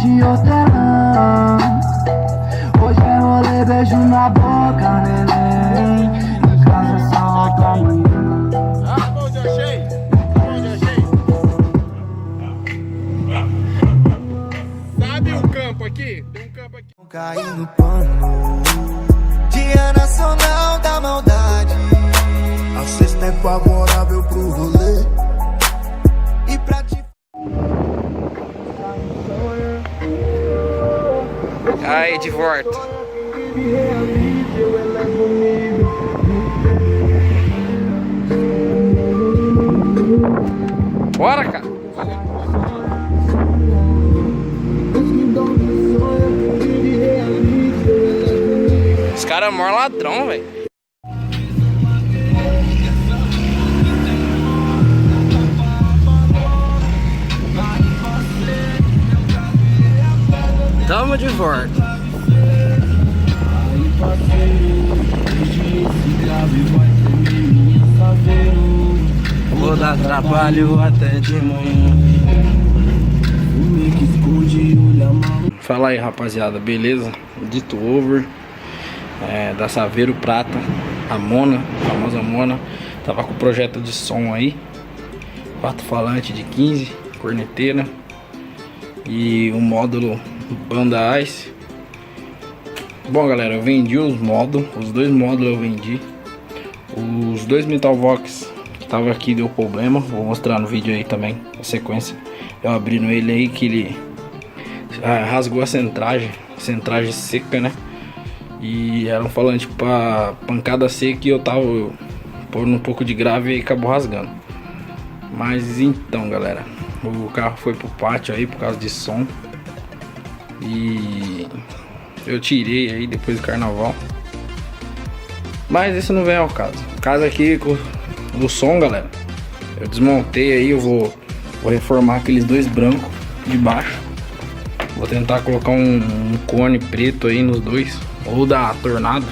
de hortelã. Hoje é rolê, beijo na boca, neném. Em casa só volta amanhã. Ah, bom dia, achei. Bom dia, achei. Sabe o campo aqui? Tem um campo aqui. Cair no pano. Dia Nacional da Maldade. A sexta é favorável pro rolê. E pra te... Aí, de volta. Bora, cara. Os caras mor ladrão, velho. Tamo de volta. Vou dar trabalho até de manhã. Fala aí, rapaziada, beleza? Dito over, da Saveiro Prata, a Mona, a famosa Mona. Tava com o projeto de som aí, alto-falante de 15, corneteira e um módulo Banda Ice. Bom, galera, eu vendi os módulos, os dois módulos eu vendi. Os dois Metalvox que tava aqui deu problema, vou mostrar no vídeo aí também, a sequência. Eu abrindo ele aí que ele rasgou a centragem seca, né? E era um falante pra pancada seca e eu tava pondo um pouco de grave e acabou rasgando. Mas então, galera, o carro foi pro pátio aí por causa de som. E eu tirei aí depois do carnaval. Mas isso não vem ao caso. O caso aqui com o som, galera, eu desmontei aí, eu vou reformar aqueles dois brancos de baixo. Vou tentar colocar um cone preto aí nos dois, ou da Tornado.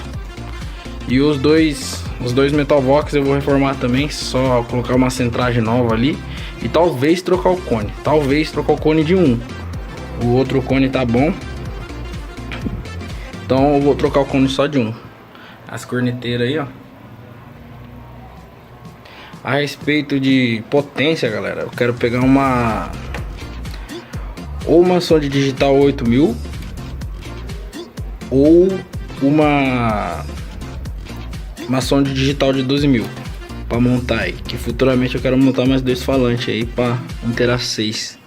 E os dois Metalvox eu vou reformar também, só colocar uma centragem nova ali. E talvez trocar o cone, de um. O outro cone tá bom, então eu vou trocar o cone só de um. As corneteiras aí, ó. A respeito de potência, galera, eu quero pegar ou uma sonde digital 8000 ou uma sonde digital de 12.000 para montar aí, que futuramente eu quero montar mais dois falantes aí para Intera 6.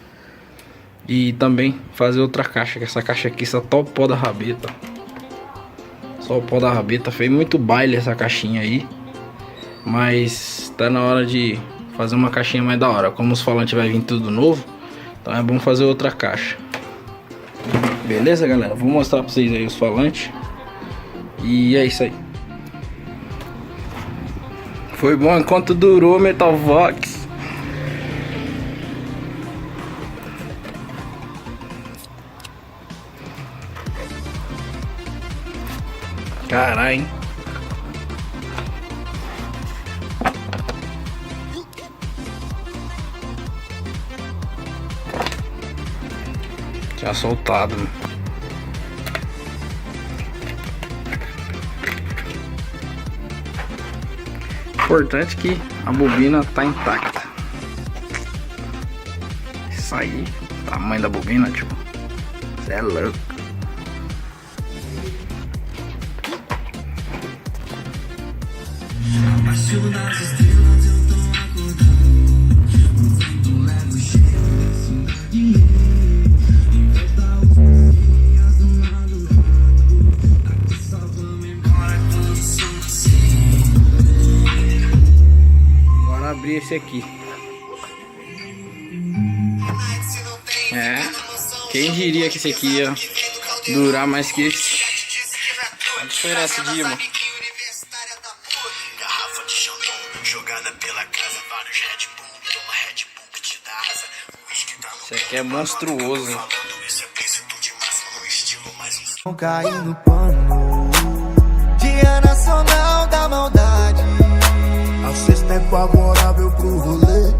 E também fazer outra caixa, que essa caixa aqui só tá o pó da rabeta. Só o pó da rabeta, fez muito baile essa caixinha aí. Mas tá na hora de fazer uma caixinha mais da hora. Como os falantes vai vir tudo novo, então é bom fazer outra caixa. Beleza, galera? Vou mostrar pra vocês aí os falantes. E é isso aí. Foi bom enquanto durou, Metalvox. Caralho, hein? Tinha soltado, mano. Importante que a bobina tá intacta. Isso aí, tamanho da bobina, tipo, cê é louco. Nas estrelas eu tô acordando. O vento leva o cheiro da cidade. Em volta os dias do lado. Aqui só vamos embora quando o som nascer. Bora abrir esse aqui. Quem diria que esse aqui ia durar mais que esse? A diferença de irmão. Jogada pela casa, vários Red Bull, toma Red Bull que te dá asa. Esse aqui é monstruoso. Não cair no pano. Dia Nacional da Maldade. A sexta é favorável pro rolê.